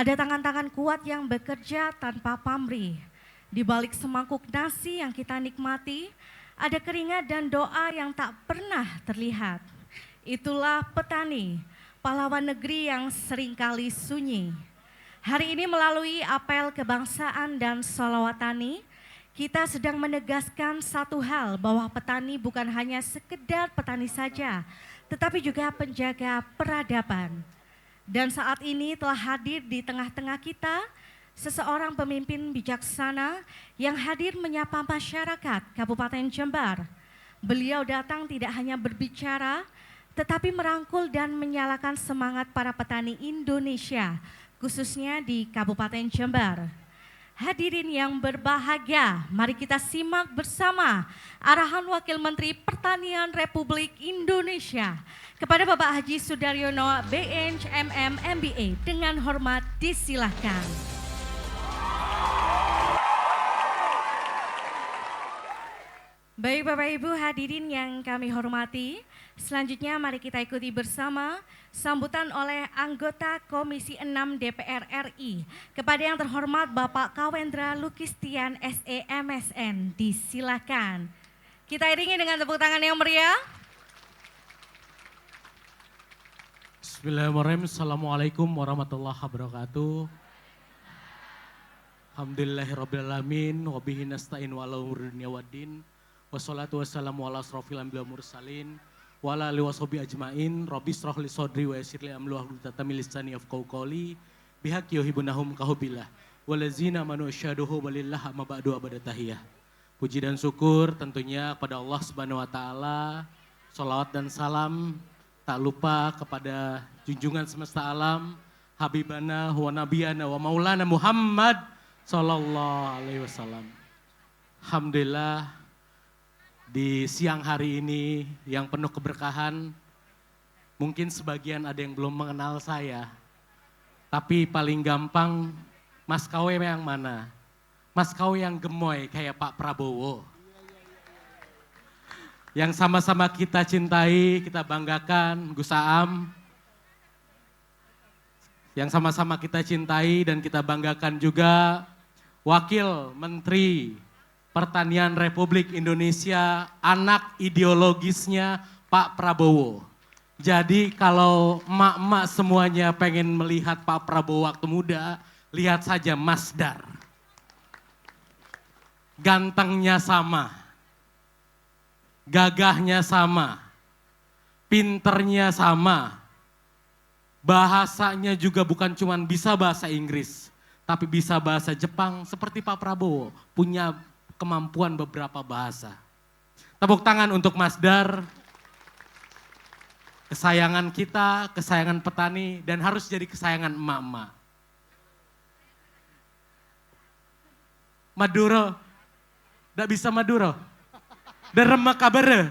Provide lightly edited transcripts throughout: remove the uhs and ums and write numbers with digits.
Ada tangan-tangan kuat yang bekerja tanpa pamrih. Di balik semangkuk nasi yang kita nikmati, ada keringat dan doa yang tak pernah terlihat. Itulah petani, pahlawan negeri yang seringkali sunyi. Hari ini melalui apel kebangsaan dan sholawat tani, kita sedang menegaskan satu hal bahwa petani bukan hanya sekedar petani saja, tetapi juga penjaga peradaban. Dan saat ini telah hadir di tengah-tengah kita seseorang pemimpin bijaksana yang hadir menyapa masyarakat Kabupaten Jember. Beliau datang tidak hanya berbicara, tetapi merangkul dan menyalakan semangat para petani Indonesia, khususnya di Kabupaten Jember. Hadirin yang berbahagia, mari kita simak bersama arahan Wakil Menteri Pertanian Republik Indonesia kepada Bapak Haji Sudaryono BH MM MBA. Dengan hormat disilahkan. Baik Bapak Ibu hadirin yang kami hormati, selanjutnya mari kita ikuti bersama sambutan oleh anggota Komisi 6 DPR RI kepada yang terhormat Bapak Kawendra Lukistian SE MSN. Disilakan. Kita iringi dengan tepuk tangan yang meriah. Bismillahirrahmanirrahim. Assalamualaikum warahmatullahi wabarakatuh. Alhamdulillahirrabbilalamin. Wabihi nasta'in wa ala umuri dunya waddin. Wassalatu wassalamu ala asrofil anbiya mursalin wa ala alihi washabi ajmain. Rabbi shrah li sadri wa yassir li amri wahlul 'uqdatam min lisani yafqahu qawli bihaqqi yuhibbunahum kahubillah walazina amanu asyhaduhu walillah amma ba'du abada tahiyah. Puji dan syukur tentunya kepada Allah Subhanahu wa taala. Shalawat dan salam tak lupa kepada junjungan semesta alam, habibana wa nabiyana wa maulana Muhammad sallallahu alaihi wasallam. Alhamdulillah di siang hari ini yang penuh keberkahan, mungkin sebagian ada yang belum mengenal saya, tapi paling gampang Mas Kawe yang mana? Mas Kawe yang gemoy kayak Pak Prabowo. Yang sama-sama kita cintai, kita banggakan, Gus Aam. Yang sama-sama kita cintai dan kita banggakan juga Wakil Menteri Pertanian Republik Indonesia, anak ideologisnya Pak Prabowo. Jadi kalau emak-emak semuanya pengen melihat Pak Prabowo waktu muda, lihat saja Mas Dar. Gantengnya sama, gagahnya sama, pinternya sama, bahasanya juga bukan cuma bisa bahasa Inggris, tapi bisa bahasa Jepang seperti Pak Prabowo, punya kemampuan beberapa bahasa. Tepuk tangan untuk Mas Dar, kesayangan kita, kesayangan petani, dan harus jadi kesayangan emak-emak. Maduro, gak bisa Maduro, derema kabere.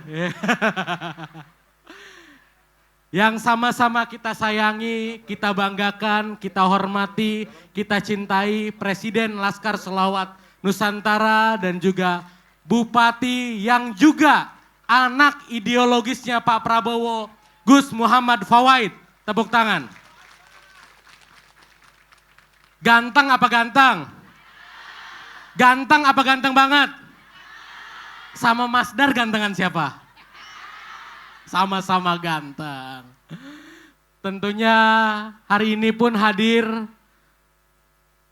Yang sama-sama kita sayangi, kita banggakan, kita hormati, kita cintai Presiden Laskar Selawat Nusantara dan juga Bupati yang juga anak ideologisnya Pak Prabowo, Gus Muhammad Fawait. Tepuk tangan. Ganteng apa ganteng? Ganteng apa ganteng banget? Sama Mas Dar gantengan siapa? Sama-sama ganteng. Tentunya hari ini pun hadir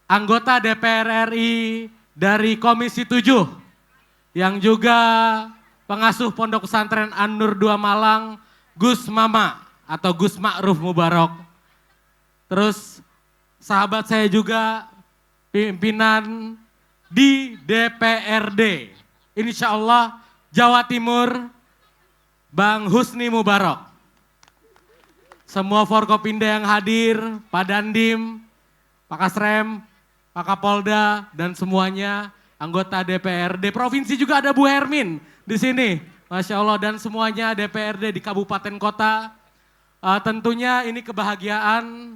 anggota DPR RI dari Komisi 7 yang juga pengasuh Pondok Pesantren An-Nur 2 Malang, Gus Mama atau Gus Ma'ruf Mubarok. Terus sahabat saya juga pimpinan di DPRD, insya Allah Jawa Timur, Bang Husni Mubarok. Semua Forkopimda yang hadir, Pak Dandim, Pak Kasrem, Pak Kapolda, dan semuanya anggota DPRD. Provinsi juga ada Bu Hermin di sini, Masya Allah, dan semuanya DPRD di kabupaten kota. Tentunya ini kebahagiaan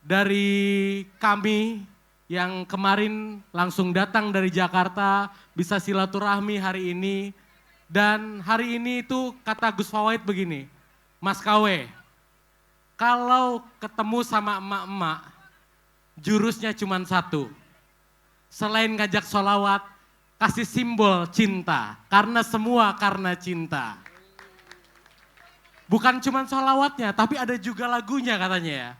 dari kami yang kemarin langsung datang dari Jakarta, bisa silaturahmi hari ini. Dan hari ini itu kata Gus Fawait begini, Mas Kawe, kalau ketemu sama emak-emak, jurusnya cuma satu. Selain ngajak sholawat, kasih simbol cinta. Karena semua karena cinta. Bukan cuma sholawatnya, tapi ada juga lagunya katanya ya.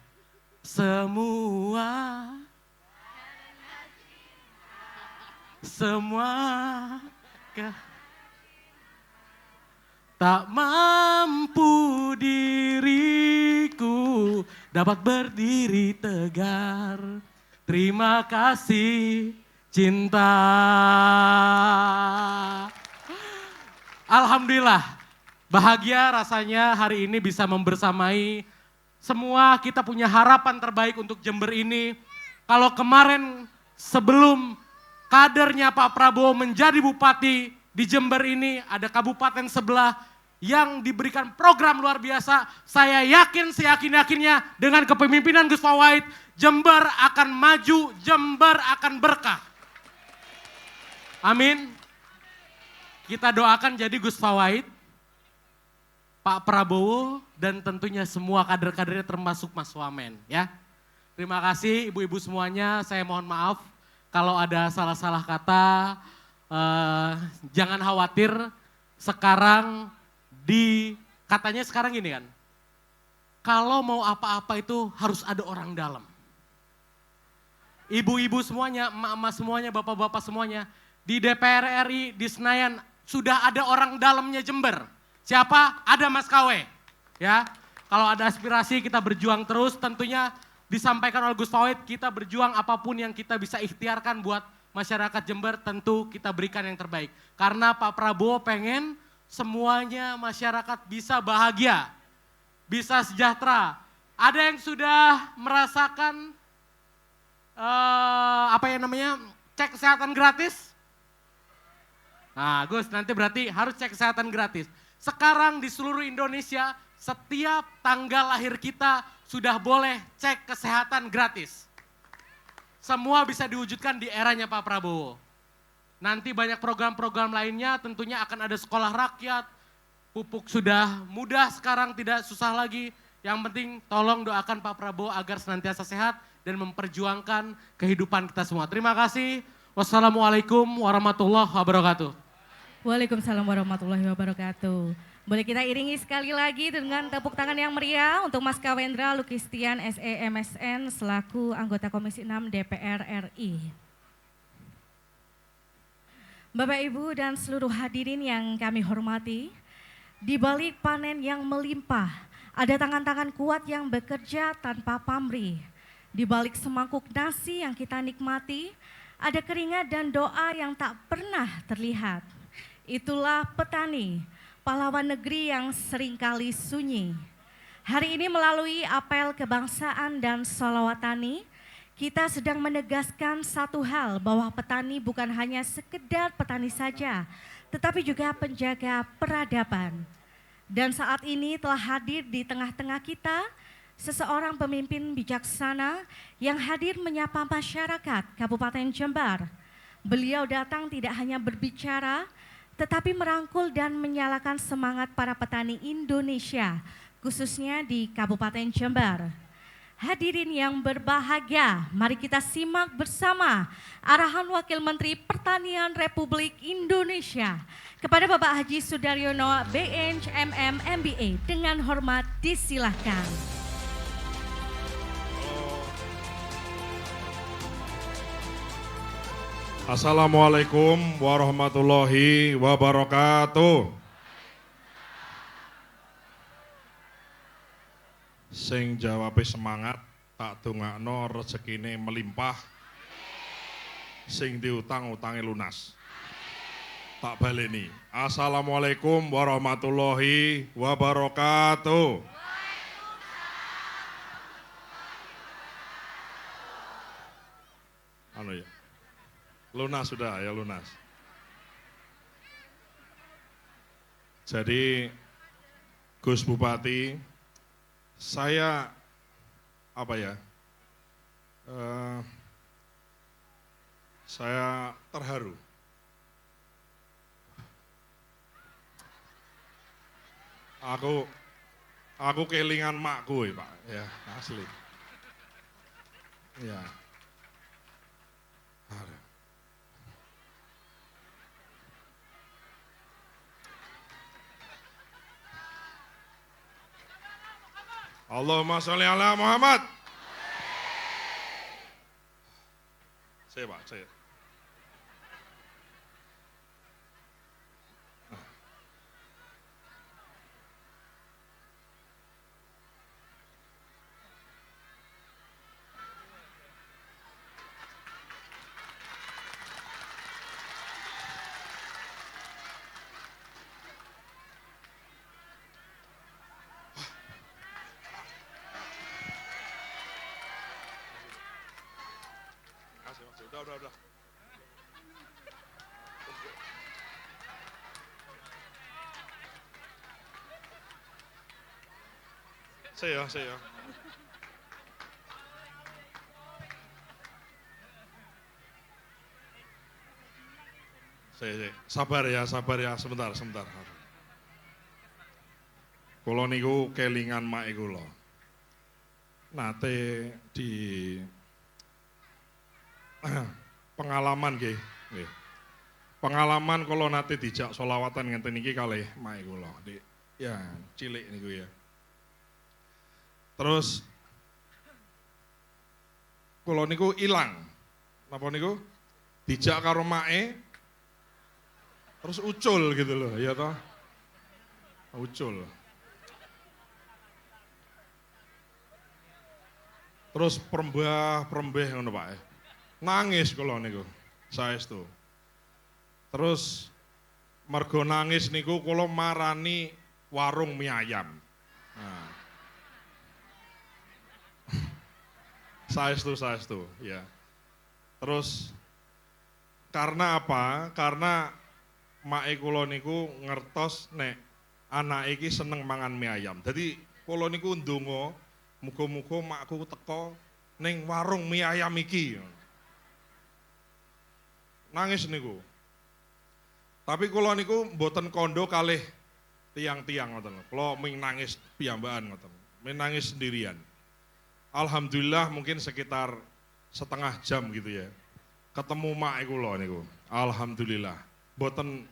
Semua tak mampu diriku dapat berdiri tegar. Terima kasih cinta. Alhamdulillah, bahagia rasanya hari ini bisa membersamai semua. Kita punya harapan terbaik untuk Jember ini. Kalau kemarin sebelum kadernya Pak Prabowo menjadi bupati di Jember ini, ada kabupaten sebelah yang diberikan program luar biasa. Saya yakin, seyakin-yakinnya dengan kepemimpinan Gus Fawait, Jember akan maju, Jember akan berkah. Amin. Kita doakan jadi Gus Fawait, Pak Prabowo, dan tentunya semua kader-kadernya termasuk Mas Wamen ya. Terima kasih ibu-ibu semuanya, saya mohon maaf kalau ada salah-salah kata. Jangan khawatir, sekarang katanya sekarang gini kan, kalau mau apa-apa itu harus ada orang dalam. Ibu-ibu semuanya, emak-emak semuanya, bapak-bapak semuanya, di DPR RI, di Senayan, sudah ada orang dalamnya Jember. Siapa? Ada Mas Kawe. Ya, kalau ada aspirasi kita berjuang terus, tentunya disampaikan oleh Gus Fawait, kita berjuang apapun yang kita bisa ikhtiarkan buat masyarakat Jember, tentu kita berikan yang terbaik. Karena Pak Prabowo pengen semuanya masyarakat bisa bahagia, bisa sejahtera. Ada yang sudah merasakan cek kesehatan gratis? Nah Gus, nanti berarti harus cek kesehatan gratis. Sekarang di seluruh Indonesia, setiap tanggal lahir kita sudah boleh cek kesehatan gratis. Semua bisa diwujudkan di eranya Pak Prabowo. Nanti banyak program-program lainnya, tentunya akan ada sekolah rakyat. Pupuk sudah mudah sekarang, tidak susah lagi. Yang penting tolong doakan Pak Prabowo agar senantiasa sehat dan memperjuangkan kehidupan kita semua. Terima kasih. Wassalamualaikum warahmatullahi wabarakatuh. Waalaikumsalam warahmatullahi wabarakatuh. Boleh kita iringi sekali lagi dengan tepuk tangan yang meriah untuk Mas Kawendra Lukistian SEMSN selaku anggota Komisi 6 DPR RI. Bapak Ibu dan seluruh hadirin yang kami hormati, di balik panen yang melimpah, ada tangan-tangan kuat yang bekerja tanpa pamrih. Di balik semangkuk nasi yang kita nikmati, ada keringat dan doa yang tak pernah terlihat. Itulah petani, pahlawan negeri yang seringkali sunyi. Hari ini melalui apel kebangsaan dan sholawat tani, kita sedang menegaskan satu hal, bahwa petani bukan hanya sekedar petani saja, tetapi juga penjaga peradaban. Dan saat ini telah hadir di tengah-tengah kita seseorang pemimpin bijaksana yang hadir menyapa masyarakat Kabupaten Jember. Beliau datang tidak hanya berbicara, tetapi merangkul dan menyalakan semangat para petani Indonesia, khususnya di Kabupaten Jember. Hadirin yang berbahagia, mari kita simak bersama arahan Wakil Menteri Pertanian Republik Indonesia kepada Bapak Haji Sudaryono BNCMM MBA. Dengan hormat disilahkan. Assalamualaikum warahmatullahi wabarakatuh. Sing jawabe semangat, tak dongakno rezekine melimpah. Sing diutang utange lunas. Tak baleni. Assalamualaikum warahmatullahi wabarakatuh. Anu ya. Lunas sudah ya, lunas. Jadi Gus Bupati, saya saya terharu. Aku kelingan makku ya Pak, ya asli. Ya. Allahumma sholli ala Muhammad. Saya Pak, saya. Udah. Saya. Sabar ya, sebentar. Kula niku kelingan mak kula. Nate di pengalaman nggih. Pengalaman kula nate dijak selawatan ngenten iki kalih mak kula. Ya, cilik niku ya. Terus kula niku ilang. Napa niku? Dijak karo make terus ucul gitu loh, ya toh? Ucul. Terus perembeh ngono Pak. Nangis kula niku. Saestu. Terus mergo nangis niku kula marani warung mie ayam. Nah. Saestu, ya. Terus karena apa? Karena mak kula niku ngertos nek anak iki seneng mangan mie ayam. Jadi kula niku ndonga muga-muga makku teko ning warung mie ayam iki. Nangis niku. Tapi kula niku mboten kondo kalih tiang-tiang ngoten. Kula ming nangis piyambakan ngoten. Ming nangis sendirian. Alhamdulillah mungkin sekitar setengah jam gitu ya. Ketemu mak kula niku. Alhamdulillah. Mboten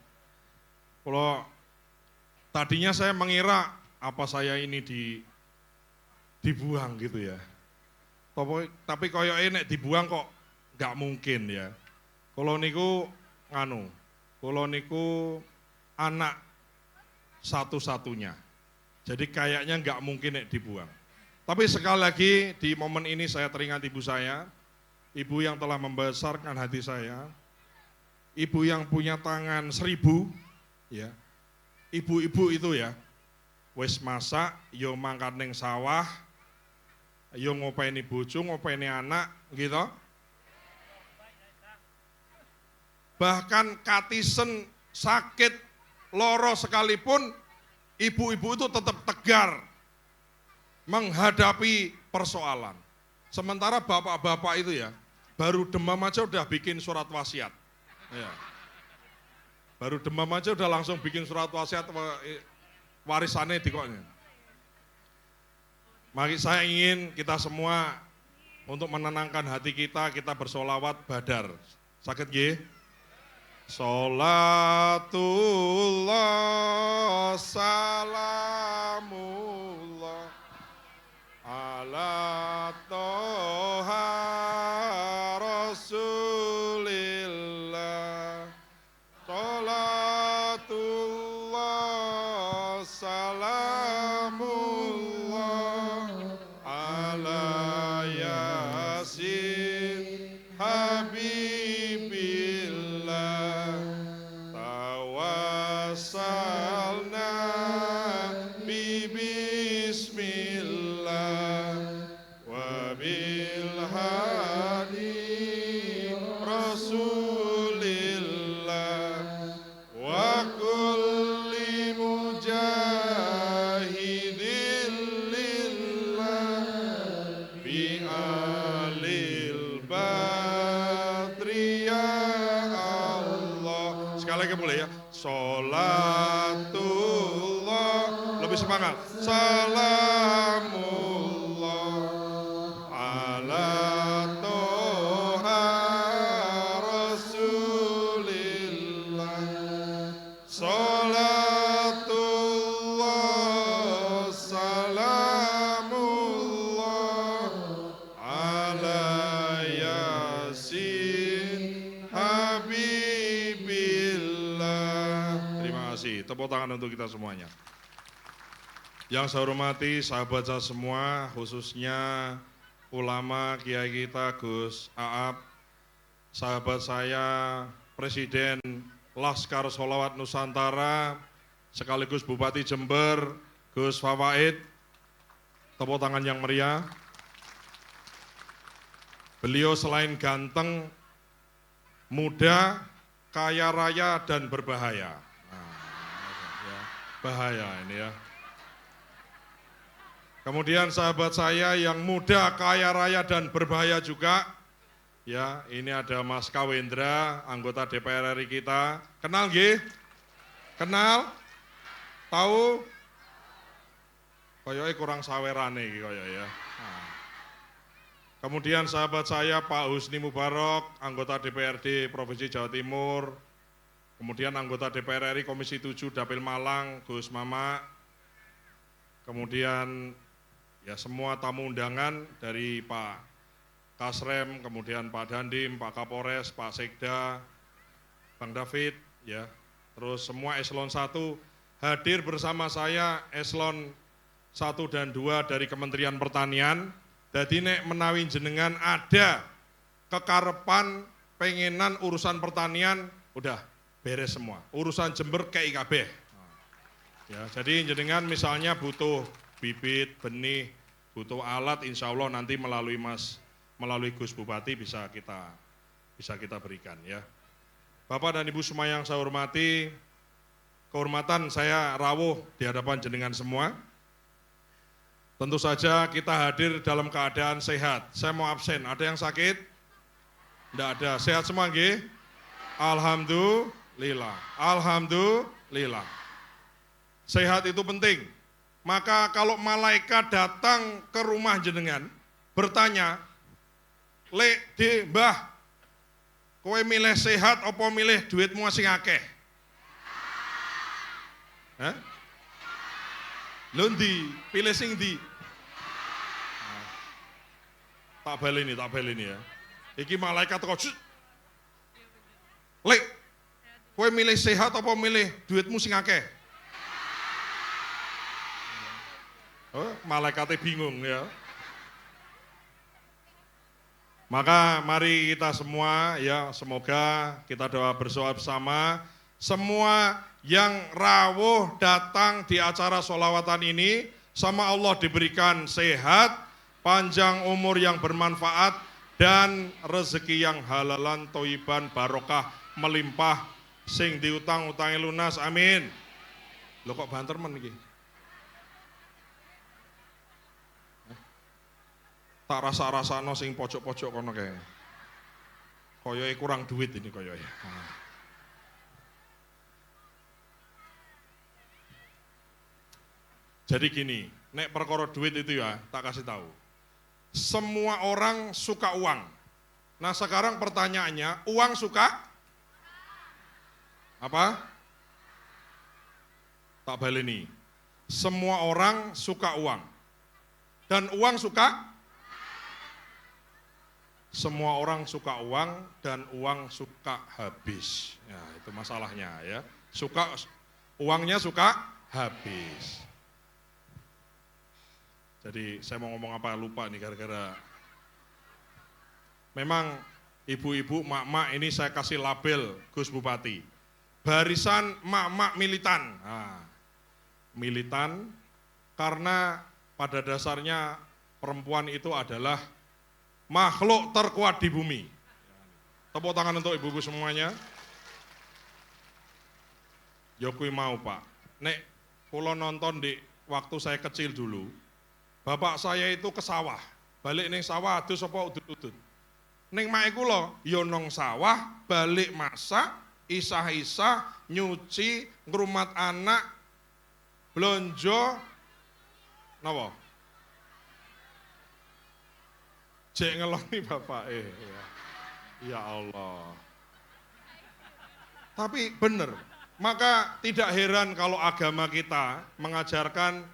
kula tadinya saya mengira apa saya ini dibuang gitu ya. Tapi koyoke nek dibuang kok nggak mungkin ya. Kula niku kula niku anak satu-satunya. Jadi kayaknya nggak mungkin nek dibuang. Tapi sekali lagi di momen ini saya teringat ibu saya, ibu yang telah membesarkan hati saya, ibu yang punya tangan 1000, ya. Ibu-ibu itu ya, wis masak, yo mangkat ning sawah, yo ngopeni bojo, ngopeni anak, gitu. Bahkan katisen sakit loro sekalipun, ibu-ibu itu tetap tegar menghadapi persoalan. Sementara bapak-bapak itu ya, baru demam aja udah bikin surat wasiat. Ya. Baru demam aja udah langsung bikin surat wasiat warisannya dikoknya. Mari saya ingin kita semua untuk menenangkan hati kita bersolawat badar. Sakit nggih? Sholatullah salamullah ala toha rasulillah. Sholatullah salamullah ala yasin habibillah. Tawassalna bismillah wa bil hadi rasulillah wa kulli mujahidin lillah bi alil badri ya Allah. Sekali lagi boleh ya. Sholatullah, lebih semangat. Salamullah ala toha rasulillah. Sholatullah salamullah tepuk tangan untuk kita semuanya. Yang saya hormati sahabat saya semua, khususnya ulama, kiai kita, Gus Aap, sahabat saya, Presiden Laskar Sholawat Nusantara, sekaligus Bupati Jember, Gus Fawaid, tepuk tangan yang meriah. Beliau selain ganteng, muda, kaya raya, dan berbahaya. Bahaya ini ya. Kemudian sahabat saya yang muda, kaya raya, dan berbahaya juga. Ya, ini ada Mas Kawendra, anggota DPR RI kita. Kenal nggih? Kenal? Tahu? Kayaknya kurang sawerane iki kaya ya. Nah. Kemudian sahabat saya Pak Husni Mubarok, anggota DPRD Provinsi Jawa Timur. Kemudian anggota DPR RI Komisi 7 Dapil Malang, Gus Mama. Kemudian ya semua tamu undangan dari Pak Kasrem, kemudian Pak Dandim, Pak Kapolres, Pak Sekda, Bang David, ya, terus semua eselon 1 hadir bersama saya, eselon 1 dan 2 dari Kementerian Pertanian. Jadi nek menawi jenengan ada kekarepan, pengenan urusan pertanian, udah beres semua. Urusan Jember kayak IKB. Ya, jadi jenengan misalnya butuh bibit, benih, butuh alat, insya Allah nanti melalui melalui Gus Bupati bisa kita berikan ya. Bapak dan Ibu semua yang saya hormati, kehormatan saya rawuh di hadapan jenengan semua. Tentu saja kita hadir dalam keadaan sehat. Saya mau absen, ada yang sakit? Tidak ada, sehat semua nggih? Alhamdulillah, alhamdulillah. Sehat itu penting. Maka kalau malaikat datang ke rumah jenengan, bertanya, Lek, de, mbah, kowe milih sehat apa milih duitmu sing akeh? Hah? Lho ndi, pilih sing ndi? Tak baleni ya. Iki malaikat kok. Lek, kowe milih sehat apa milih duitmu sing akeh? Oh, malaikatnya bingung ya. Maka mari kita semua ya semoga kita doa berdoa bersama. Semua yang rawuh datang di acara sholawatan ini sama Allah diberikan sehat, panjang umur yang bermanfaat, dan rezeki yang halalan, toiban, barokah, melimpah, sing diutang-utangi lunas, amin. Loh kok banter men iki? Tak rasa-rasano sing pojok-pojok kono kae. Koyoke kurang duit ini koyoke. Jadi gini, nek perkara duit itu ya, tak kasih tahu. Semua orang suka uang. Nah sekarang pertanyaannya, uang suka? Apa? Tak baleni. Semua orang suka uang. Dan uang suka? Semua orang suka uang dan uang suka habis. Ya, itu masalahnya ya. Uangnya suka habis. Jadi saya mau ngomong apa lupa nih gara-gara. Memang ibu-ibu, mak-mak ini saya kasih label Gus Bupati. Barisan mak-mak militan. Nah, militan karena pada dasarnya perempuan itu adalah makhluk terkuat di bumi. Tepuk tangan untuk ibu-ibu semuanya. Yokui mau Pak. Nek kula nonton di waktu saya kecil dulu, bapak saya itu ke sawah. Balik ning sawah adus apa udut-udut. Ning mak kula ya nang sawah, balik masak, isah-isah, nyuci, ngrumat anak, blonjo, napa? Cek ngeloni bapak ya Allah. Tapi benar, maka tidak heran kalau agama kita mengajarkan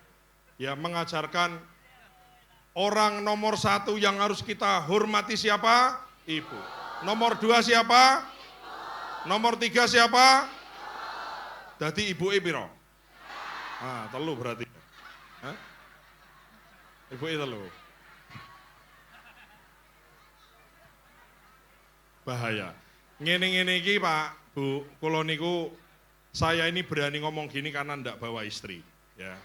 orang nomor 1 yang harus kita hormati siapa? Ibu. Nomor 2 siapa? Nomor 3 siapa? Dadi ibuke piro? Ah, telu berarti. Hah? Ibuke telu. Bahaya. Ngene-ngene iki Pak, Bu, kula niku saya ini berani ngomong gini karena ndak bawa istri, ya.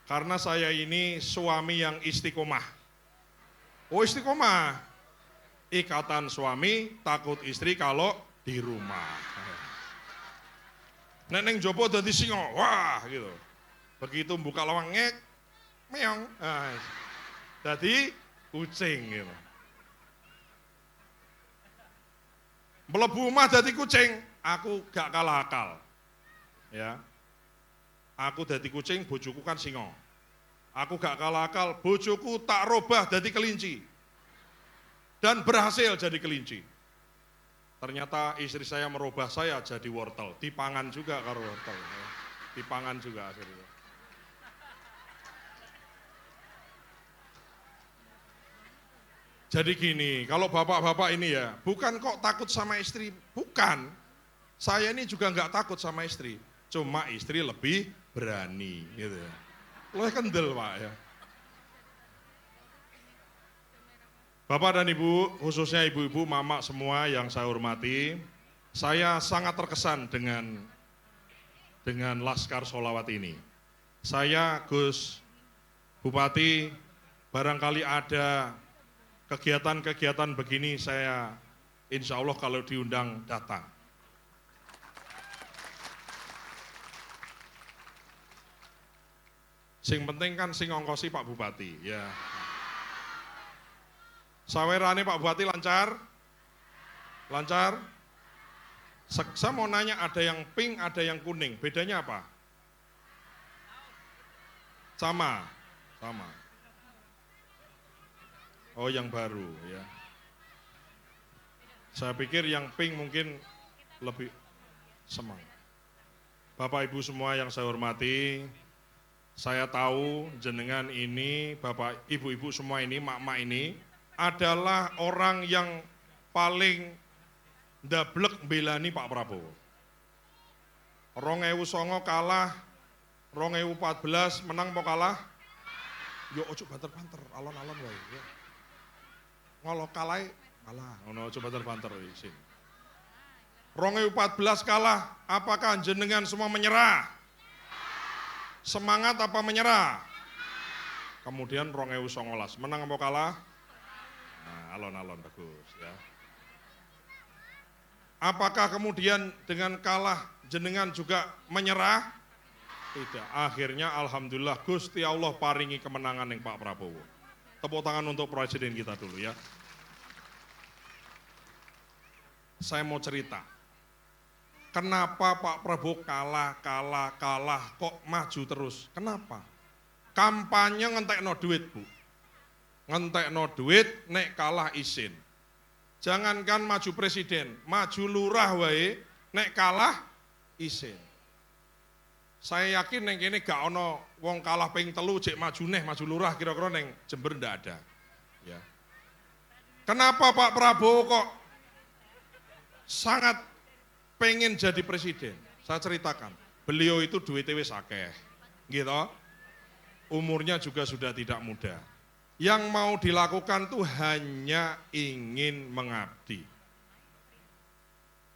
Karena saya ini suami yang istiqomah. Oh, istiqomah. Ikatan suami takut istri kalau di rumah. Neneng jopo dadi singa, wah gitu. Begitu buka lawang ngek, meong. Nah, dadi kucing gitu. Melebu omah dadi kucing, aku gak kalah akal. Ya. Aku dadi kucing, bojoku kan singa. Aku gak kalah akal, bojoku tak robah dadi kelinci. Dan berhasil jadi kelinci. Ternyata istri saya merubah saya jadi wortel, dipangan juga karo wortel. Ya. Dipangan juga akhirnya. Jadi gini, kalau bapak-bapak ini ya, bukan kok takut sama istri, bukan. Saya ini juga nggak takut sama istri, cuma istri lebih berani, gitu ya. Lo kendel Pak ya. Bapak dan Ibu, khususnya ibu-ibu, mama semua yang saya hormati, saya sangat terkesan dengan Laskar Sholawat ini. Saya Gus Bupati, barangkali ada kegiatan-kegiatan begini saya insya Allah kalau diundang datang. Sing penting kan sing ngongkosi Pak Bupati, ya. Sawerane Pak Bupati lancar? Lancar? Saya mau nanya, ada yang pink, ada yang kuning, bedanya apa? Sama, sama. Oh, yang baru ya. Saya pikir yang pink mungkin lebih semangat. Bapak Ibu semua yang saya hormati, saya tahu jenengan ini, Bapak Ibu-ibu semua ini, mak-mak ini adalah orang yang paling ndablek mbelani Pak Prabowo. 2009 kalah, 2014 menang apa kalah? Yo ojo banter-banter, alon-alon wae ya. Ngolo kalah, ngono coba terbanter isin. 2014 kalah, apakah jenengan semua menyerah? Semangat apa menyerah? Kemudian 2019 menang apa kalah? Nah, alon-alon bagus ya. Apakah kemudian dengan kalah jenengan juga menyerah? Tidak. Akhirnya alhamdulillah Gusti Allah paringi kemenangan yang Pak Prabowo. Tepuk tangan untuk presiden kita dulu ya. Saya mau cerita. Kenapa Pak Prabowo kalah, kok maju terus? Kenapa? Kampanye ngentekno duit, Bu. Ngentekno duit, nek kalah isin. Jangankan maju presiden, maju lurah wae, nek kalah isin. Saya yakin neng kene gak ono wong kalah ping 3 cek maju neh, maju lurah kira-kira neng Jember ndak ada. Ya. Kenapa Pak Prabowo kok sangat pengen jadi presiden? Saya ceritakan, beliau itu duitnya wis akeh, gitu. Umurnya juga sudah tidak muda. Yang mau dilakukan tuh hanya ingin mengabdi.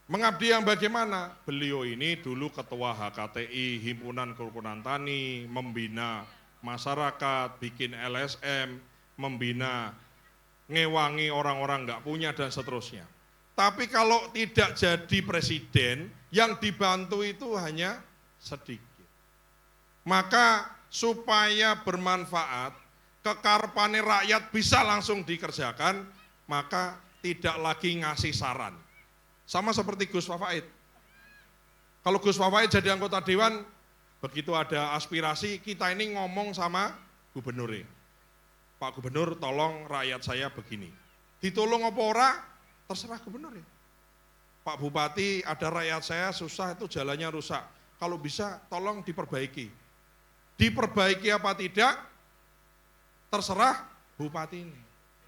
Mengabdi yang bagaimana? Beliau ini dulu ketua HKTI, Himpunan Kerukunan Tani, membina masyarakat, bikin LSM, membina, ngewangi orang-orang nggak punya dan seterusnya. Tapi kalau tidak jadi presiden, yang dibantu itu hanya sedikit. Maka supaya bermanfaat, kekarepane rakyat bisa langsung dikerjakan, maka tidak lagi ngasih saran. Sama seperti Gus Fafaid. Kalau Gus Fafaid jadi anggota dewan, begitu ada aspirasi, kita ini ngomong sama gubernur. Pak Gubernur, tolong rakyat saya begini. Ditolong apa ora, terserah gubernur. Pak Bupati, ada rakyat saya susah, itu jalannya rusak. Kalau bisa, tolong diperbaiki. Diperbaiki apa tidak, terserah bupati ini.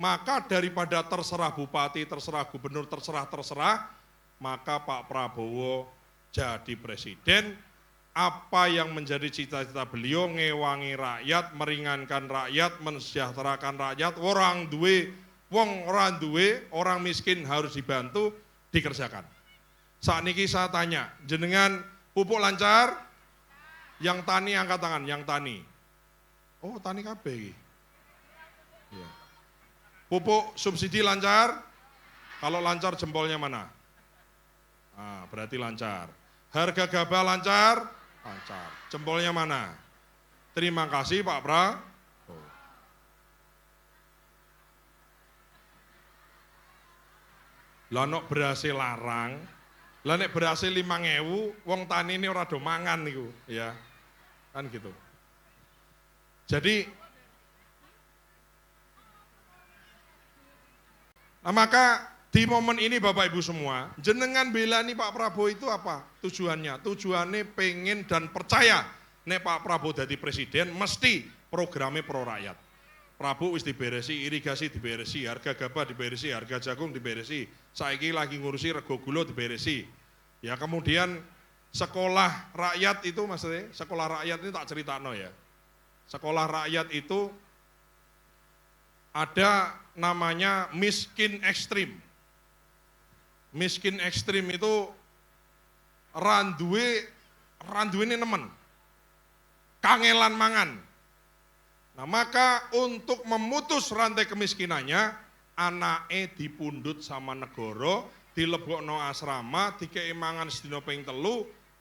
Maka daripada terserah bupati, terserah gubernur, terserah, maka Pak Prabowo jadi presiden, apa yang menjadi cita-cita beliau, ngewangi rakyat, meringankan rakyat, mensejahterakan rakyat, orang duwe, wong orang duwe, orang miskin harus dibantu, dikerjakan. Saat niki saya tanya, jenengan pupuk lancar? Yang tani angkat tangan, yang tani. Oh, tani kabeh iki. Ya. Pupuk subsidi lancar? Kalau lancar jempolnya mana? Ah, berarti lancar. Harga gabah lancar? Lancar. Jempolnya mana? Terima kasih Pak Pra. Oh. Lah nek berhasil larang, lah nek berhasil 5.000, wong tani ini ora do mangan niku, ya. Kan gitu. Jadi nah, maka di momen ini Bapak Ibu semua, jenengan belani Pak Prabowo itu apa tujuannya? Tujuannya pengen dan percaya nek Pak Prabowo jadi presiden mesti programnya pro rakyat. Prabowo wis diberesi, irigasi diberesi, harga gabah diberesi, harga jagung diberesi, saiki lagi ngurusi rego gula diberesi. Ya kemudian sekolah rakyat itu maksudnya, sekolah rakyat ini tak ceritano ya. Sekolah rakyat itu ada namanya miskin ekstrim. Miskin ekstrim itu randuwe ini nemen, kangelan mangan. Nah maka untuk memutus rantai kemiskinannya, anake dipundhut sama negara, dilebokno asrama, dikei mangan sedina ping 3,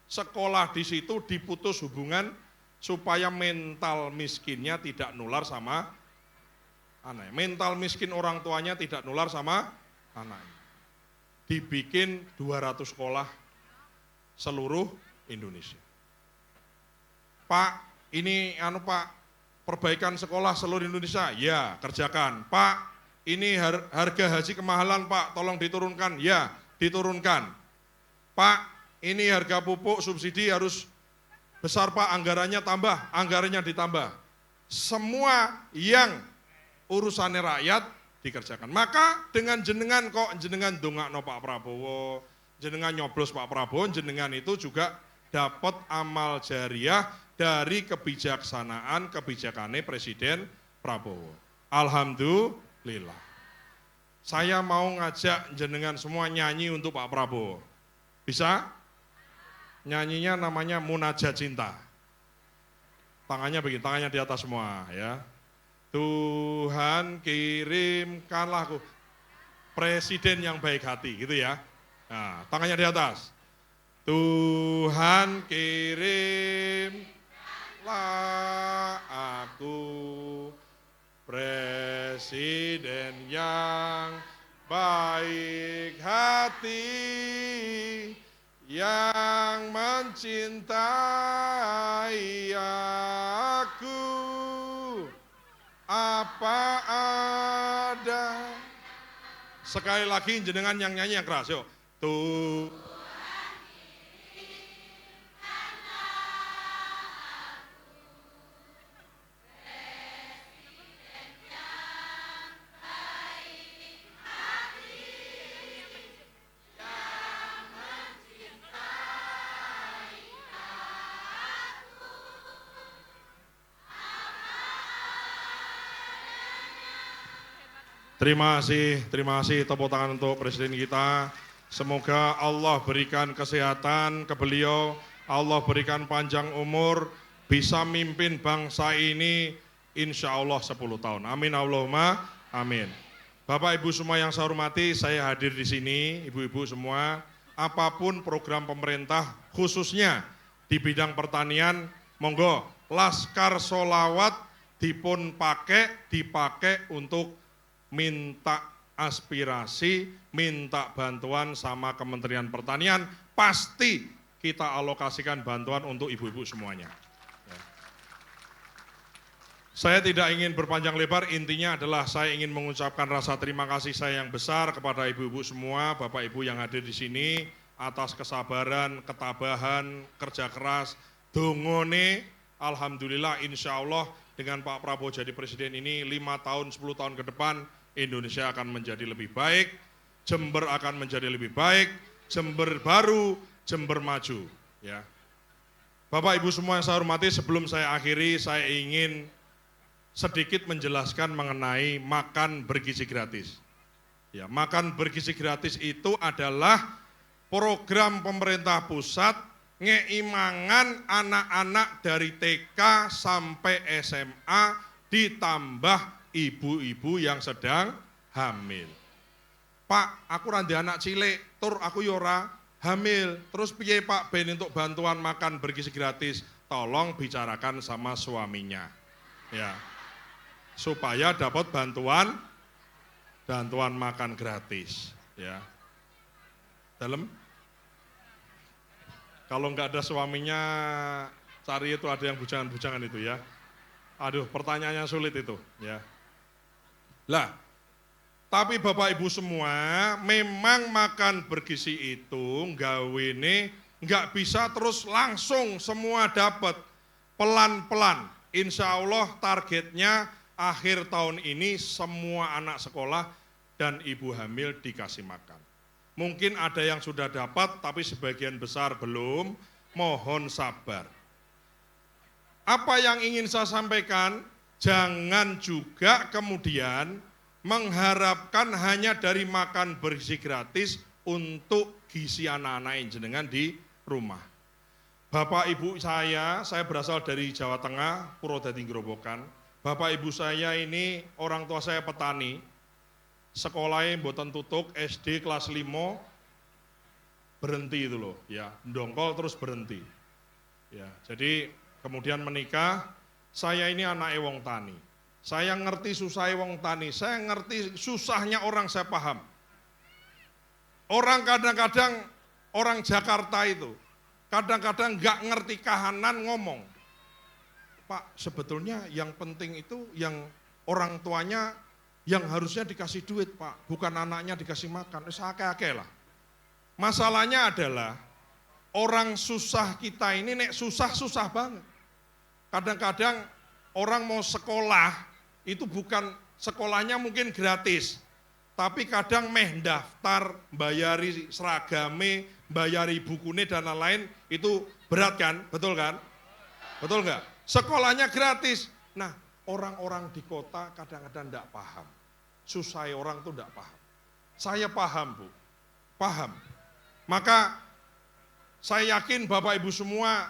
sekolah di situ diputus hubungan supaya mental miskinnya tidak nular sama anak. Mental miskin orang tuanya tidak nular sama anaknya. Dibikin 200 sekolah seluruh Indonesia. Pak, ini Pak, perbaikan sekolah seluruh Indonesia, ya kerjakan. Pak, ini harga haji kemahalan Pak, tolong diturunkan, ya diturunkan. Pak, ini harga pupuk subsidi harus besar Pak, anggarannya tambah, anggarannya ditambah. Semua yang urusannya rakyat dikerjakan. Maka dengan jenengan kok jenengan dongakno Pak Prabowo, jenengan nyoblos Pak Prabowo, jenengan itu juga dapat amal jariah dari kebijaksanaan-kebijakannya Presiden Prabowo. Alhamdulillah. Saya mau ngajak jenengan semua nyanyi untuk Pak Prabowo. Bisa? Nyanyinya namanya Munajat Cinta. Tangannya begini, tangannya di atas semua ya. Tuhan kirimkanlah aku presiden yang baik hati, gitu ya. Nah, tangannya di atas. Tuhan kirimlah aku presiden yang baik hati, yang mencintai aku. Apa ada? Sekali lagi jenengan yang nyanyi yang keras, yuk. Tuh. Terima kasih, tepuk tangan untuk Presiden kita. Semoga Allah berikan kesehatan ke beliau, Allah berikan panjang umur, bisa mimpin bangsa ini insya Allah 10 tahun. Amin Allahumma amin. Bapak Ibu semua yang saya hormati, saya hadir di sini, ibu-ibu semua, apapun program pemerintah khususnya di bidang pertanian, monggo Laskar Sholawat dipakai untuk minta aspirasi, minta bantuan sama Kementerian Pertanian, pasti kita alokasikan bantuan untuk ibu-ibu semuanya. Saya tidak ingin berpanjang lebar, intinya adalah saya ingin mengucapkan rasa terima kasih saya yang besar kepada ibu-ibu semua, bapak ibu yang hadir di sini, atas kesabaran, ketabahan, kerja keras, dongone, alhamdulillah insya Allah dengan Pak Prabowo jadi presiden ini 5 tahun, 10 tahun ke depan, Indonesia akan menjadi lebih baik, Jember akan menjadi lebih baik, Jember baru Jember Maju. Ya. Bapak Ibu semua yang saya hormati, sebelum saya akhiri, saya ingin sedikit menjelaskan mengenai makan bergizi gratis. Ya, makan bergizi gratis itu adalah program pemerintah pusat ngeimangan anak-anak dari TK sampai SMA ditambah ibu-ibu yang sedang hamil. Pak, aku randi anak cilik, tur aku yora hamil. Terus piye Pak Ben untuk bantuan makan bergizi gratis? Tolong bicarakan sama suaminya. Ya. Supaya dapat bantuan makan gratis, ya. Dalam? Kalau nggak ada suaminya, cari itu ada yang bujangan-bujangan itu ya. Aduh, pertanyaannya sulit itu, ya. Lah, tapi Bapak Ibu semua, memang makan bergizi itu gawene nggak bisa terus langsung semua dapat, pelan-pelan. Insya Allah targetnya akhir tahun ini semua anak sekolah dan ibu hamil dikasih makan. Mungkin ada yang sudah dapat, tapi sebagian besar belum, mohon sabar. Apa yang ingin saya sampaikan, jangan juga kemudian mengharapkan hanya dari makan bergizi gratis untuk gizi anak-anak jenengan di rumah. Bapak ibu saya berasal dari Jawa Tengah, Purwodadi Grobogan. Bapak ibu saya ini orang tua saya petani, sekolahnya mboten tutuk, SD kelas 5 berhenti itu loh, ya, ndongkol terus berhenti. Ya, jadi kemudian menikah, saya ini anak wong tani. Saya ngerti susah wong tani, saya ngerti susahnya orang, saya paham. Orang kadang-kadang, orang Jakarta itu, kadang-kadang nggak ngerti kahanan ngomong. Pak, sebetulnya yang penting itu yang orang tuanya yang harusnya dikasih duit Pak, bukan anaknya dikasih makan, akeh-akeh lah. Masalahnya adalah orang susah kita ini nek susah-susah banget. Kadang-kadang orang mau sekolah itu bukan sekolahnya mungkin gratis, tapi kadang meh daftar, bayari seragame, bayari bukune dan lain-lain itu berat kan, betul kan? Betul nggak? Sekolahnya gratis. Nah, orang-orang di kota kadang-kadang enggak paham. Susah orang tuh enggak paham. Saya paham, Bu. Paham. Maka saya yakin Bapak Ibu semua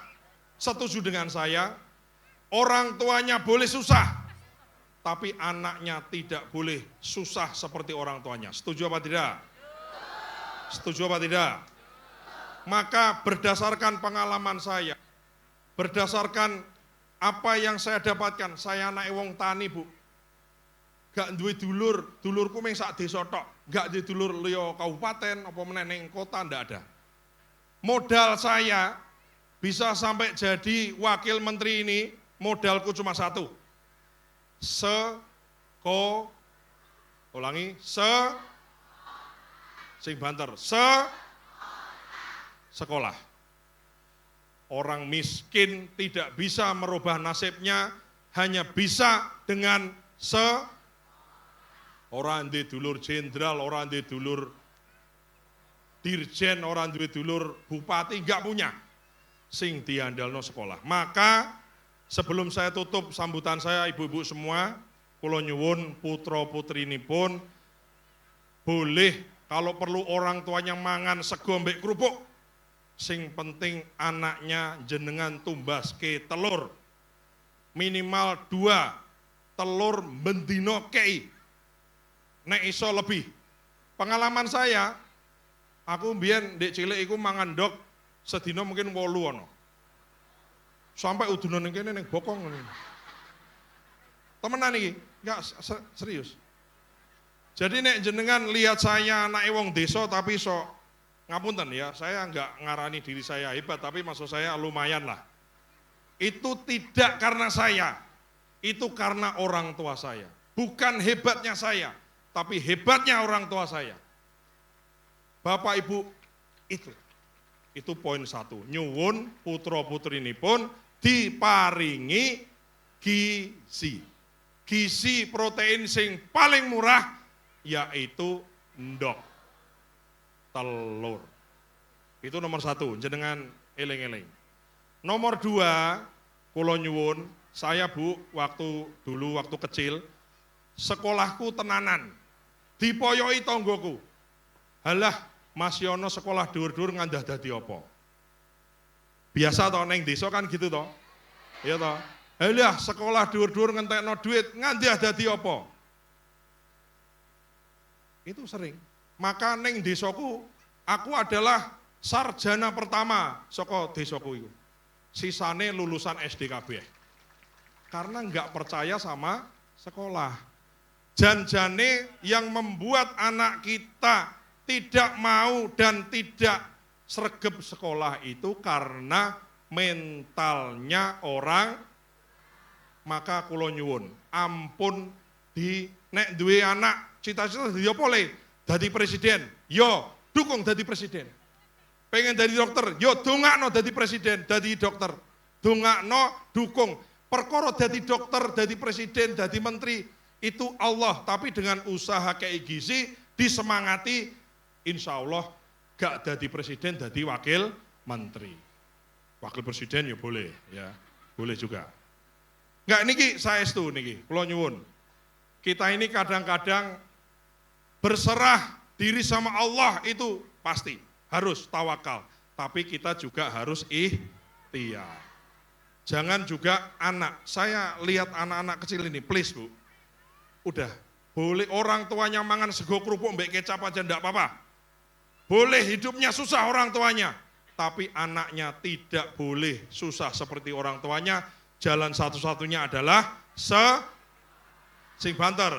setuju dengan saya, orang tuanya boleh susah, tapi anaknya tidak boleh susah seperti orang tuanya. Setuju apa tidak? Setuju apa tidak? Maka berdasarkan pengalaman saya, berdasarkan apa yang saya dapatkan, saya anak wong tani Bu, gak duwe dulur, dulurku meng sak desa tok, gak duwe dulur liya kabupaten apa meneh ning kota, ndak ada. Modal saya bisa sampai jadi wakil menteri ini, modalku cuma satu. Sekolah. Orang miskin tidak bisa merubah nasibnya, hanya bisa dengan orang di dulur jenderal, orang di dulur dirjen, orang di dulur bupati, enggak punya. Sing diandalno sekolah. Maka sebelum saya tutup sambutan saya, ibu-ibu semua, kula nyuwun putra putrinipun boleh kalau perlu orang tuanya mangan sego mbek kerupuk. Sing penting anaknya jenengan tumbas ke telur, minimal 2 telur bendino kei, nek iso lebih. Pengalaman saya, aku mbiyen ndek cilik iku mangan ndok sedina mungkin 8 ono. Sampai udunan ning kene ning bokong ngene. Temenan iki, enggak serius. Jadi nek jenengan lihat saya anak wong desa tapi iso, ngapunten ya, saya enggak ngarani diri saya hebat, tapi maksud saya lumayan lah. Itu tidak karena saya, itu karena orang tua saya. Bukan hebatnya saya, tapi hebatnya orang tua saya. Bapak Ibu, itu poin 1. Nyuwun putra putrinipun diparingi gizi. Gizi protein sing paling murah yaitu ndok, telur. Itu nomor 1, jenengan eling-eling. Nomor 2, kula nyuwun, saya Bu, waktu kecil, sekolahku tenanan, dipoyoki tonggoku. Halah, Mas Yono sekolah dhuwur-dhuwur ngandah dadi apa? Biasa toh neng desa kan gitu toh. Iya toh. Halah, sekolah dhuwur-dhuwur ngentekno duit ngandah dadi apa? Itu sering. Maka neng desaku, aku adalah sarjana pertama saka desaku itu. Sisane lulusan SD kabeh. Karena enggak percaya sama sekolah. Janjane yang membuat anak kita tidak mau dan tidak sregep sekolah itu karena mentalnya orang. Maka kula nyuwun, ampun nek duwe anak cita-cita dadi apa le? Dadi presiden. Yo, dukung dadi presiden. Pengen jadi dokter, yo dongakno dadi presiden, dadi dokter. Dongakno, dukung. Perkara dadi dokter, dadi presiden, dadi menteri, itu Allah. Tapi dengan usaha kayak gizi, disemangati, insya Allah gak dadi presiden, dadi wakil menteri. Wakil presiden ya boleh, juga. Enggak, niki saestu niki, kula nyuwun. Kita ini kadang-kadang berserah diri sama Allah itu pasti. Harus tawakal, tapi kita juga harus ikhtiar. Jangan juga anak, saya lihat anak-anak kecil ini, please Bu, udah, boleh orang tuanya mangan sego kerupuk mbek kecap aja enggak apa-apa. Boleh hidupnya susah orang tuanya, tapi anaknya tidak boleh susah seperti orang tuanya. Jalan satu-satunya adalah sing banter,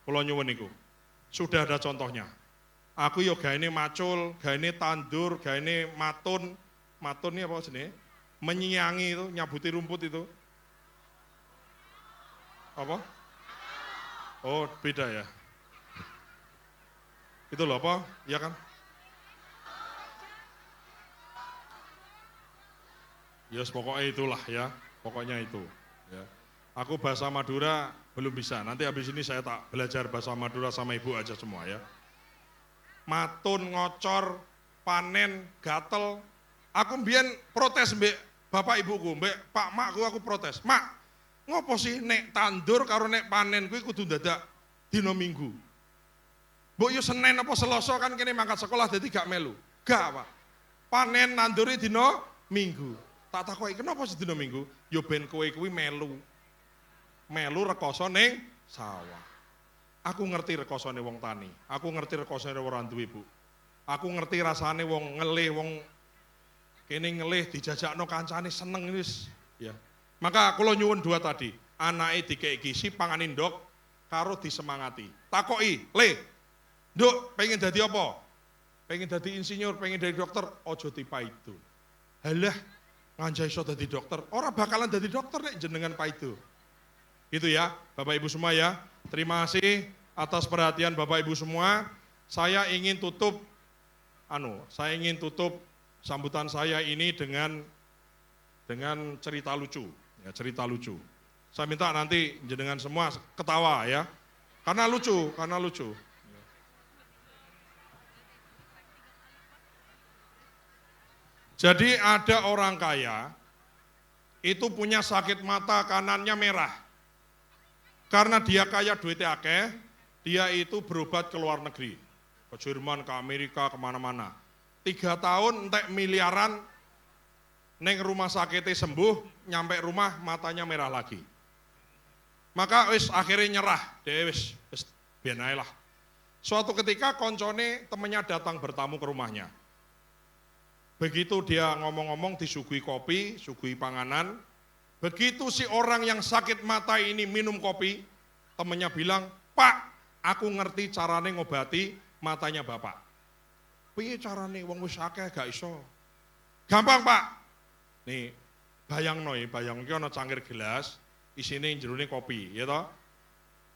kula nyuwun niku. Sudah ada contohnya. Aku yo gaene macul, gaene tandur, gaene matun ini apa jenenge? Menyiangi itu, nyabuti rumput itu. Apa? Oh, beda ya. Itu loh apa? Iya kan? Ya, pokoknya itulah ya, pokoknya itu. Ya. Aku bahasa Madura belum bisa, nanti habis ini saya tak belajar bahasa Madura sama ibu aja semua ya. Matun, ngocor, panen, gatel. Aku mbien protes mbek bapak ibuku, mbek pak makku aku protes. Mak, ngopo sih nek tandur karo nek panen kuwi kudu dadak dina Minggu. Mbok yo Senin apa Selasa kan kene mangkat sekolah dadi gak melu. Gak, Pak. Panen nanduri dina Minggu. Tak takoki kenapa sih dina Minggu? Yo ben kowe kuwi melu. Melu rekoso ning sawah. Aku ngerti rekosone wong tani, aku ngerti rekosone wong duwe Bu. Aku ngerti rasane wong ngelih, wong kene ngelih dijajakno kancane seneng wis, ya. Maka kula nyuwun dua tadi, anake dikei gizi pangan ndok karo disemangati. Takoki, "Le, Nduk, pengen dadi apa? Pengen dadi insinyur, pengen dadi dokter, aja dipaido." Halah, nganjai iso dadi dokter, ora bakalan dadi dokter nek jenengan paido. Gitu ya, Bapak Ibu semua ya. Terima kasih atas perhatian Bapak Ibu semua. Saya ingin tutup sambutan saya ini dengan cerita lucu, ya, cerita lucu. Saya minta nanti jenengan semua ketawa ya. Karena lucu. Jadi ada orang kaya itu punya sakit mata kanannya merah. Karena dia kaya duitnya akeh, dia itu berobat ke luar negeri. Ke Jerman, ke Amerika, kemana-mana. 3 tahun entek miliaran, neng rumah sakitnya sembuh, nyampe rumah matanya merah lagi. Maka wis akhirnya nyerah, dia wis biyen ae lah. Suatu ketika koncone temennya datang bertamu ke rumahnya. Begitu dia ngomong-ngomong disuguhi kopi, suguhi panganan. Begitu si orang yang sakit mata ini minum kopi, temennya bilang, "Pak, aku ngerti carane ngobati matanya Bapak." "Piye carane wong wis akeh gak iso?" "Gampang, Pak. Nih, bayang iki ana cangkir gelas, isine jerone kopi, ya toh?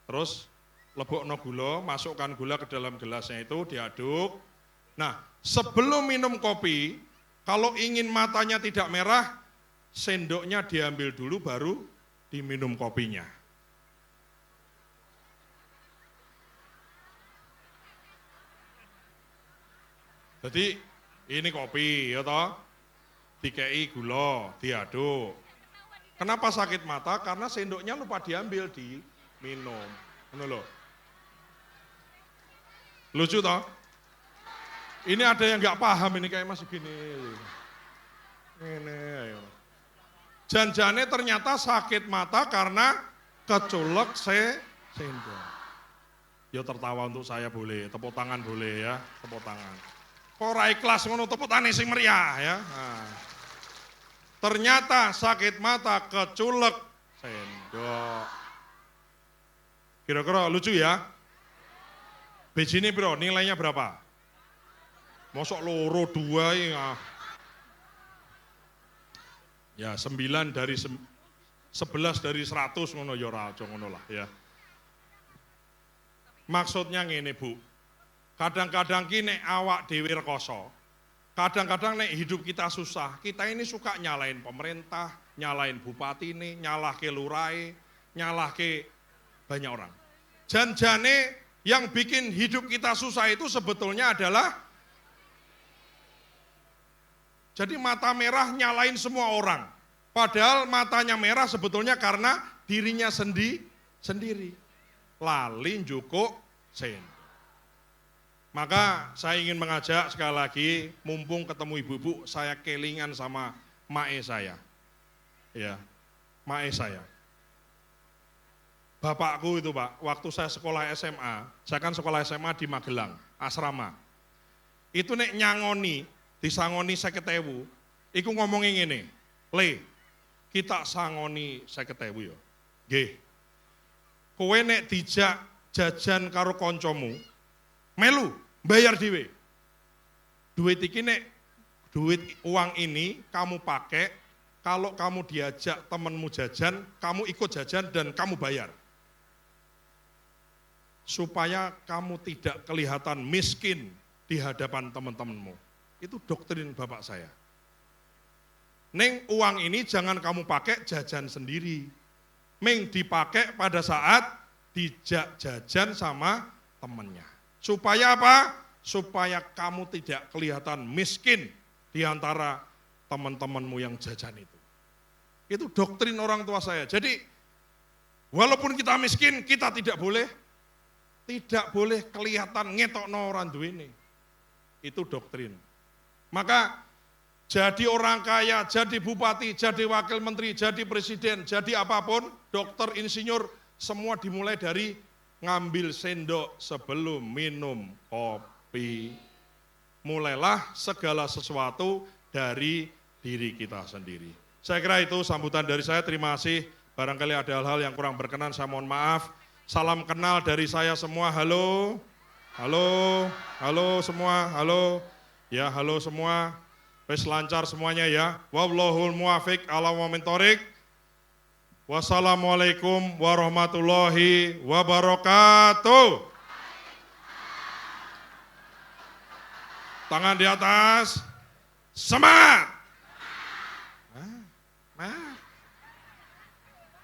Terus lebokno gula, masukkan gula ke dalam gelasnya itu, diaduk. Nah, sebelum minum kopi, kalau ingin matanya tidak merah, sendoknya diambil dulu baru diminum kopinya." Jadi ini kopi, ya toh, dikei gula, diaduk. Kenapa sakit mata? Karena sendoknya lupa diambil, diminum. Ngono lho. Lucu toh? Ini ada yang nggak paham ini kayak masih gini. Ini, ayo. Janjane ternyata sakit mata karena keculek sendok. Ya tertawa untuk saya boleh, tepuk tangan boleh ya, tepuk tangan. Kok ora ikhlas ngono tepuk tangan sing meriah ya. Nah. Ternyata sakit mata keculek sendok. Kira-kira lucu ya? Bijine bro, nilainya berapa? Mosok loro 2 ya. Ya 9 dari 11 dari 100 ngono ya ora aja ngono lah ya. Maksudnya ngene Bu, kadang-kadang ki nek awak dhewe rekoso, kadang-kadang nek hidup kita susah, kita ini suka nyalain pemerintah, nyalain bupati ini, nyalahke lurahe, nyalahke banyak orang. Janjane yang bikin hidup kita susah itu sebetulnya adalah jadi mata merah nyalain semua orang. Padahal matanya merah sebetulnya karena dirinya sendiri. Lali njukuk sendok. Maka saya ingin mengajak sekali lagi, mumpung ketemu ibu-ibu, saya kelingan sama mae saya. Ya, mae saya. Bapakku itu Pak, waktu saya sekolah SMA, saya kan sekolah SMA di Magelang, asrama. Itu nek nyangoni, disangoni 50.000, iku ngomongin ngene, Le, kita sangoni 50.000 ya. Nggih. Kowe nek dijak jajan karo koncomu, melu bayar dhewe. Duit iki nek duit uang ini kamu pakai, kalau kamu diajak temenmu jajan, kamu ikut jajan dan kamu bayar. Supaya kamu tidak kelihatan miskin di hadapan teman-temanmu. Itu doktrin bapak saya. Neng uang ini jangan kamu pakai jajan sendiri. Meng dipakai pada saat dijak jajan sama temannya. Supaya apa? Supaya kamu tidak kelihatan miskin di antara teman-temanmu yang jajan itu. Itu doktrin orang tua saya. Jadi walaupun kita miskin, kita tidak boleh kelihatan ngetokno orang duwene. Itu doktrin. Maka jadi orang kaya, jadi bupati, jadi wakil menteri, jadi presiden, jadi apapun, dokter, insinyur, semua dimulai dari ngambil sendok sebelum minum kopi. Mulailah segala sesuatu dari diri kita sendiri. Saya kira itu sambutan dari saya, terima kasih. Barangkali ada hal-hal yang kurang berkenan, saya mohon maaf. Salam kenal dari saya semua, halo. Halo semua, halo. Ya, halo semua. Wes lancar semuanya ya. Wallahul muwafiq ala mentorik. Wassalamualaikum warahmatullahi wabarakatuh. Tangan di atas. Semangat.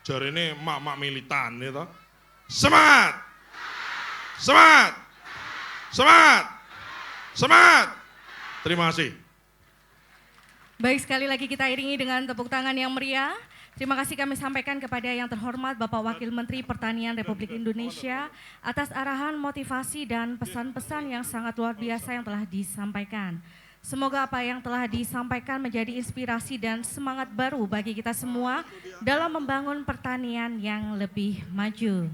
Jari ini mak-mak militan gitu. Semangat. Semangat. Semangat. Semangat. Terima kasih. Baik, sekali lagi kita iringi dengan tepuk tangan yang meriah. Terima kasih kami sampaikan kepada yang terhormat Bapak Wakil Menteri Pertanian Republik Indonesia atas arahan, motivasi, dan pesan-pesan yang sangat luar biasa yang telah disampaikan. Semoga apa yang telah disampaikan menjadi inspirasi dan semangat baru bagi kita semua dalam membangun pertanian yang lebih maju.